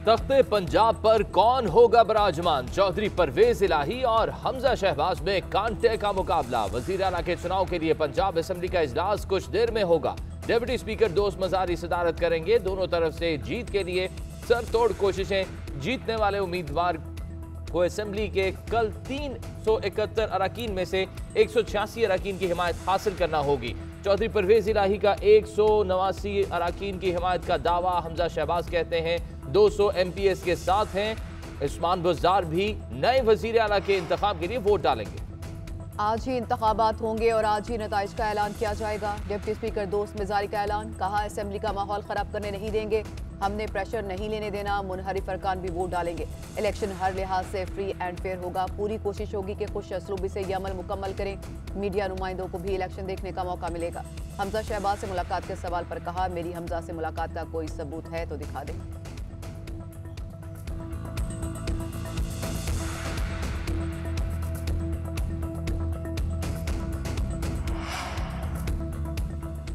तख्ते पंजाब पर कौन होगा बराजमान? चौधरी परवेज इलाही और हमजा शहबाज में कांटे का मुकाबला। वजीर आला के चुनाव के लिए पंजाब असेंबली का इजलास कुछ देर में होगा। डिप्टी स्पीकर दोस्त मजारी सदारत करेंगे। दोनों तरफ से जीत के लिए सरतोड़ कोशिशें। जीतने वाले उम्मीदवार को असेंबली के कल 371 अरकान में से 186 अरकान की हिमायत हासिल करना होगी। चौधरी परवेज इलाही का 189 अरकान की हिमायत का दावा। हमजा शहबाज कहते हैं 200 MPs के साथ हैं। उस्मान बुज़दार भी नए वजीर आला के इंतखाब के लिए वोट डालेंगे। आज ही इंतखाबात होंगे और आज ही नताइज का ऐलान किया जाएगा। डिप्टी स्पीकर दोस्त मिजारी का ऐलान। कहा, असेंबली का माहौल खराब करने नहीं देंगे, हमने प्रेशर नहीं लेने देना। मुनहरिफ अरकान भी वोट डालेंगे। इलेक्शन हर लिहाज से फ्री एंड फेयर होगा। पूरी कोशिश होगी कि खुश असलूबी से यह अमल मुकम्मल करें। मीडिया नुमाइंदों को भी इलेक्शन देखने का मौका मिलेगा। हमजा शहबाज से मुलाकात के सवाल पर कहा, मेरी हमजा से मुलाकात का कोई सबूत है तो दिखा दें।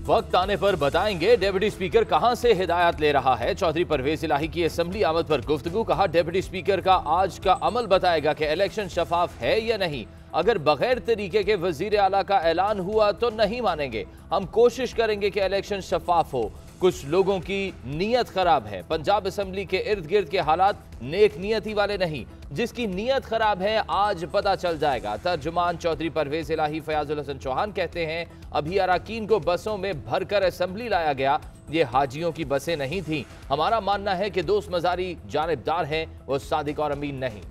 वक्त आने पर बताएंगे डिप्टी स्पीकर कहां से हिदायत ले रहा है। चौधरी परवेज इलाही की असेंबली आमद पर गुफ्तगू। कहा, डिप्टी स्पीकर का आज का अमल बताएगा कि इलेक्शन शफाफ है या नहीं। अगर बगैर तरीके के वजीर आला का ऐलान हुआ तो नहीं मानेंगे। हम कोशिश करेंगे कि इलेक्शन शफाफ हो। कुछ लोगों की नीयत खराब है। पंजाब असेंबली के इर्द गिर्द के हालात नेक नियति वाले नहीं। जिसकी नीयत खराब है आज पता चल जाएगा। तर्जुमान चौधरी परवेज इलाही फयाजुल हसन चौहान कहते हैं, अभी अरकान को बसों में भरकर असेंबली लाया गया। ये हाजियों की बसें नहीं थी। हमारा मानना है कि दोस्त मजारी जानिबदार हैं, वो सादिक और अमीन नहीं।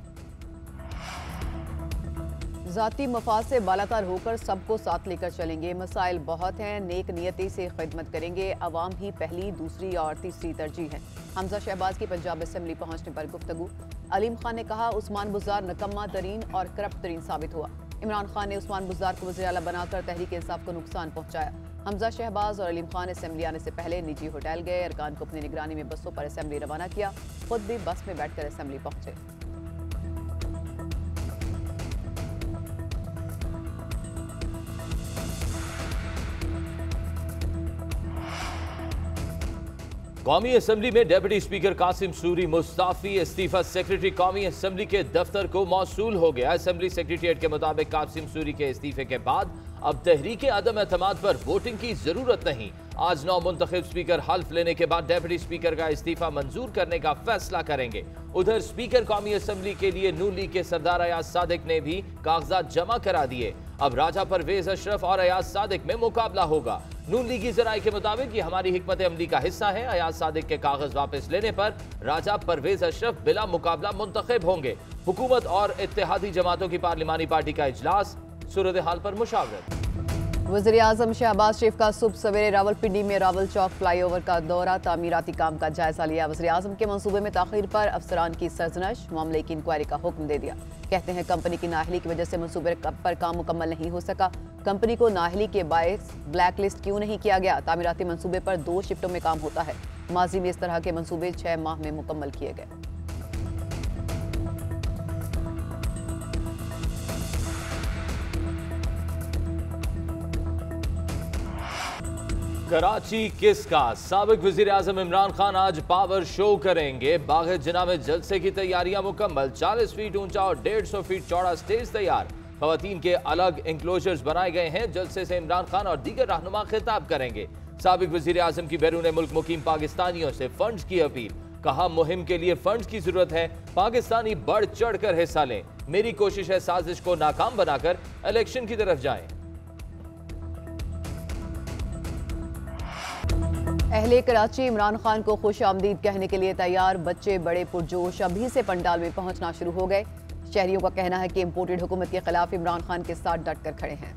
ज़ाती मफाद से बालातर होकर सबको साथ लेकर चलेंगे। मसाइल बहुत हैं, नेक नियति से खिदमत करेंगे। अवाम ही पहली, दूसरी और तीसरी तरजीह है। हमजा शहबाज की पंजाब असेंबली पहुंचने पर गुफ्तगू। अलीम खान ने कहा, उस्मान बुज़दार नकम्मा तरीन और करप्ट तरीन साबित हुआ। इमरान खान ने उस्मान बुज़दार को वज़ीर आला बनाकर तहरीक इंसाफ को नुकसान पहुंचाया। हमजा शहबाज और अलीम खान असेंबली आने से पहले निजी होटल गए। अरकान को अपनी निगरानी में बसों पर असेंबली रवाना किया। खुद भी बस में बैठकर असेंबली पहुंचे। कौमी असेंबली में डिप्टी स्पीकर कासिम सूरी मुस्ताफी। इस्तीफा सेक्रेटरी कौमी असेंबली के दफ्तर को मौसूल हो गया। असेंबली सेक्रेटरीट के मुताबिक कासिम सूरी के इस्तीफे के बाद अब तहरीक अदम एतमाद पर वोटिंग की जरूरत नहीं। आज 9 मुंतखब स्पीकर हल्फ लेने के बाद डिप्टी स्पीकर का इस्तीफा मंजूर करने का फैसला करेंगे। उधर स्पीकर कौमी असेंबली के लिए नून लीग के सरदार अयाज सादिक ने भी कागजात जमा करा दिए। अब राजा परवेज अशरफ और अयाज सादिक में मुकाबला होगा। नून लीगी जराये के मुताबिक ये हमारी हिकमत अमली का हिस्सा है। अयाज सादिक के कागज वापस लेने पर राजा परवेज अशरफ बिला मुकाबला मुंतखब होंगे। हुकूमत और इत्तेहादी जमातों की पार्लिमानी पार्टी का इजलास, सूरत हाल पर मुशावरत। वज़ीर आज़म शहबाज शरीफ का सुबह सवेरे रावलपिंडी में रावल चौक फ्लाईओवर का दौरा, तामीराती काम का जायजा लिया। वज़ीर आज़म के मंसूबे में ताख़ीर पर अफसरान की सरजनश, मामले की इंक्वायरी का हुक्म दे दिया। कहते हैं कंपनी की नाअहली की वजह से मंसूबे पर काम मुकम्मल नहीं हो सका। कंपनी को नाअहली के बायस ब्लैक लिस्ट क्यों नहीं किया गया? तामीराती मंसूबे पर 2 शिफ्टों में काम होता है। माजी में इस तरह के मंसूबे 6 माह में मुकम्मल किए गए। कराची किसका? साबिक वजीर आजम इमरान खान आज पावर शो करेंगे। बाग़ जिना में जलसे की तैयारियां मुकम्मल। 40 फीट ऊंचा और 150 फीट चौड़ा स्टेज तैयार। खवातीन के अलग इंक्लोजर्स बनाए गए हैं। जलसे से इमरान खान और दीगर रहनुमा खिताब करेंगे। साबिक वजीर आजम की बैरून मुल्क मुकीम पाकिस्तानियों से फंड्स की अपील। कहा, मुहिम के लिए फंड्स की जरूरत है। पाकिस्तानी बढ़ चढ़ कर हिस्सा लें। मेरी कोशिश है साजिश को नाकाम बनाकर इलेक्शन की तरफ जाएं। अहले कराची इमरान खान को खुश आमदीद कहने के लिए तैयार। बच्चे बड़े पुरजोश अभी से पंडाल में पहुंचना शुरू हो गए। शहरियों का कहना है कि इम्पोर्टेड हुकूमत के खिलाफ इमरान खान के साथ डट कर खड़े हैं।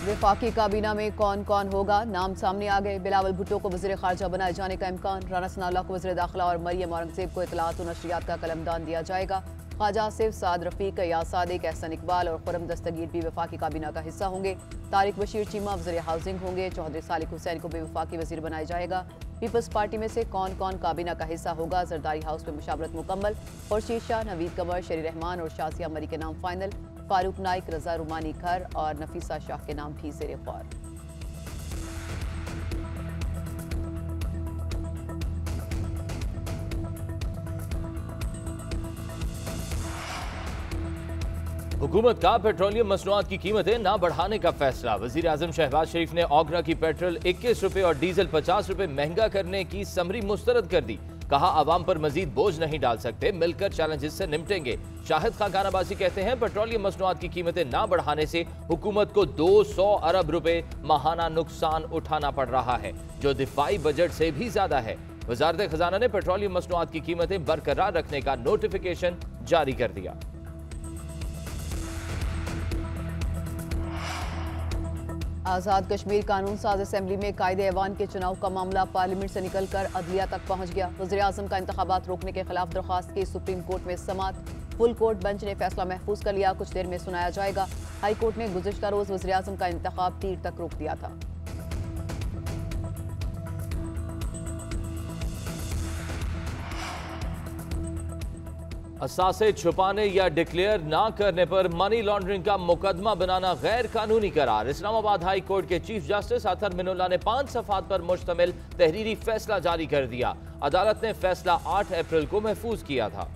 वफाकी काबीना में कौन कौन होगा? नाम सामने आ गए। बिलावल भुट्टो को वज़ीर ख़ारजा बनाए जाने का इम्कान। राना सनाउल्लाह को वज़ीर दाखिला और मरियम औरंगज़ेब को इत्तलात और नशरियात का कलमदान दिया जाएगा। ख्वाजा आसिफ, साद रफ़ीक, या सादिक, एहसन इकबाल और खुरम दस्तगीर भी वफाकी काबीना का हिस्सा होंगे। तारिक बशीर चीमा वज़ीर हाउसिंग होंगे। चौधरी सालिक हुसैन को भी वफाकी वज़ीर बनाया जाएगा। पीपल्स पार्टी में से कौन कौन काबीना का हिस्सा होगा? जरदारी हाउस में मुशावरत मुकम्मल। खुर्शीद शाह, नवीद कंवर, शरी रहमान और शाजिया मरी के नाम फाइनल। फारूक नाइक, रजा रुमानी खर और नफीसा शाह के नाम भी ज़ेर गौर। हुकूमत का पेट्रोलियम मसनूआत की कीमतें ना बढ़ाने का फैसला। वजीर आजम शहबाज शरीफ ने ओगरा की पेट्रोल 21 रुपए और डीजल 50 रुपए महंगा करने की समरी मुस्तरद कर दी। कहा आवाम पर मजीद बोझ नहीं डाल सकते, मिलकर चैलेंजेस से निपटेंगे। शाहिद खान गानाबाजी कहते हैं पेट्रोलियम मसनूआत की कीमतें ना बढ़ाने से हुकूमत को 200 अरब रुपए माहाना नुकसान उठाना पड़ रहा है, जो दिफाई बजट से भी ज्यादा है। वजारत खजाना ने पेट्रोलियम मसनूआत की कीमतें बरकरार रखने का नोटिफिकेशन जारी कर दिया। आज़ाद कश्मीर कानून साज असेंबली में कायदे ऐवान के चुनाव का मामला पार्लियामेंट से निकलकर अदलिया तक पहुंच गया। वज़ीर आज़म का इंतखाबात रोकने के खिलाफ दरख्वास्त की सुप्रीम कोर्ट में समाअत। फुल कोर्ट बेंच ने फैसला महफूज कर लिया, कुछ देर में सुनाया जाएगा। हाई कोर्ट ने गुज़िश्ता रोज वज़ीर आज़म का इंतखाब 3 तक रोक दिया था। असासे छुपाने या डिक्लेयर ना करने पर मनी लॉन्ड्रिंग का मुकदमा बनाना गैर कानूनी करार। इस्लामाबाद हाई कोर्ट के चीफ जस्टिस अतहर मिनुल्लाह ने 5 सफ़हात पर मुश्तमिल तहरीरी फैसला जारी कर दिया। अदालत ने फैसला 8 अप्रैल को महफूज किया था।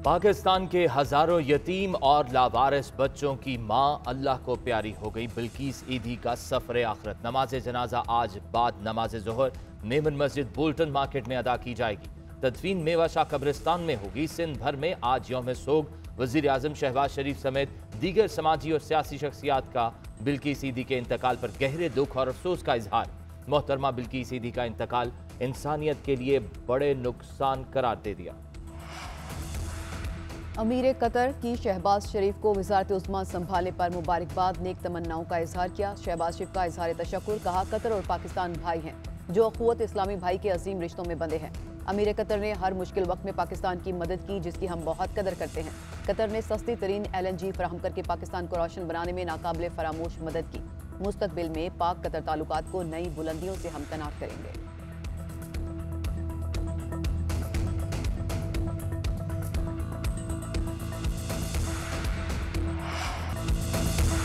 पाकिस्तान के हजारों यतीम और लावारिस बच्चों की मां अल्लाह को प्यारी हो गई। बिल्किस ईदी का सफर आखिरत। नमाज जनाजा आज बाद नमाज जोहर मेमन मस्जिद बोल्टन मार्केट में अदा की जाएगी। तदफीन मेवा शाह कब्रिस्तान में होगी। सिंध भर में आज यौम सोग। वजीर आजम शहबाज शरीफ समेत दीगर समाजी और सियासी शख्सियात का बिल्किस ईदी के इंतकाल पर गहरे दुख और अफसोस का इजहार। मोहतरमा बिल्किस ईदी का इंतकाल इंसानियत के लिए बड़े नुकसान करार दे दिया। अमीर कतर की शहबाज शरीफ को वज़ारत उज़्मा संभालने पर मुबारकबाद, नेक तमन्नाओं का इजहार किया। शहबाज शरीफ का इजहार तशक्कुर। कहा कतर और पाकिस्तान भाई हैं जो अख़ुवत इस्लामी भाई के अजीम रिश्तों में बंधे हैं। अमीर कतर ने हर मुश्किल वक्त में पाकिस्तान की मदद की, जिसकी हम बहुत कदर करते हैं। कतर ने सस्ती तरीन LNG फराहम करके पाकिस्तान को रोशन बनाने में नाकाबिले फरामोश मदद की। मुस्तकबिल में पाक कतर ताल्लुकात को नई बुलंदियों से हमकनार करेंगे।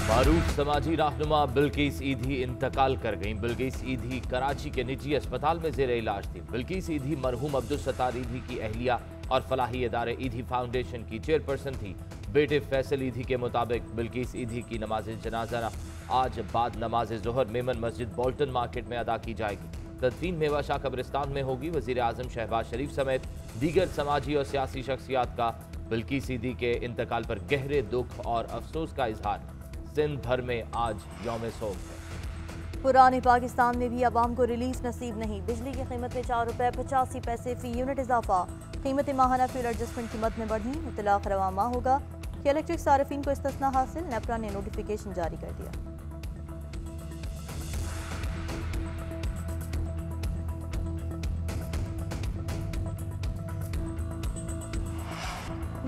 मारूफ समाजी रहनुमा बिल्किस ईदी इंतकाल कर गईं। बिल्किस ईदी कराची के निजी अस्पताल में जेर इलाज थी। बिल्किस ईदी मरहूम अब्दुल सत्तार ईदी की अहलिया और फलाही इदारे ईदी फाउंडेशन की चेयरपर्सन थी। बेटे फैसल ईदी के मुताबिक बिल्किस ईदी की नमाज जनाजा आज बाद नमाज जोहर मेमन मस्जिद बोल्टन मार्केट में अदा की जाएगी। तदफीन मेवा शाह कब्रिस्तान में होगी। वजीर आजम शहबाज शरीफ समेत दीगर समाजी और सियासी शख्सियात का बिल्किस ईदी के इंतकाल पर गहरे दुख और अफसोस का इजहार। सिंध भर में आज यौम सोग है। पुराने पाकिस्तान में भी आवाम को रिलीफ नसीब नहीं। बिजली की कीमत में 4 रुपये 85 पैसे फी यूनिट इजाफा। कीमतें माहाना फ्यूल एडजस्टमेंट की मद में बढ़ी। इतलाक रवा माह होगा कि इलेक्ट्रिक सार्फिन को इस्तिस्ना हासिल। नेपरा ने नोटिफिकेशन जारी कर दिया।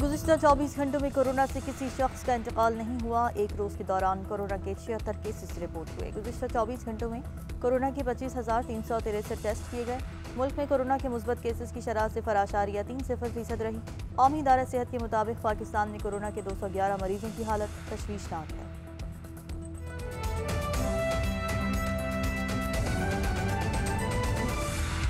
गुज़िश्ता 24 घंटों में कोरोना से किसी शख्स का इंतकाल नहीं हुआ। एक रोज़ के दौरान कोरोना के 76 केसेस रिपोर्ट हुए। गुज़िश्ता 24 घंटों में कोरोना के 25,363 टेस्ट किए गए। मुल्क में कोरोना के मुस्बत केसेस की शरह 0.30% रही। कौमी इदारा सेहत के मुताबिक पाकिस्तान में कोरोना के 211 मरीजों की हालत तशवीशनाक है।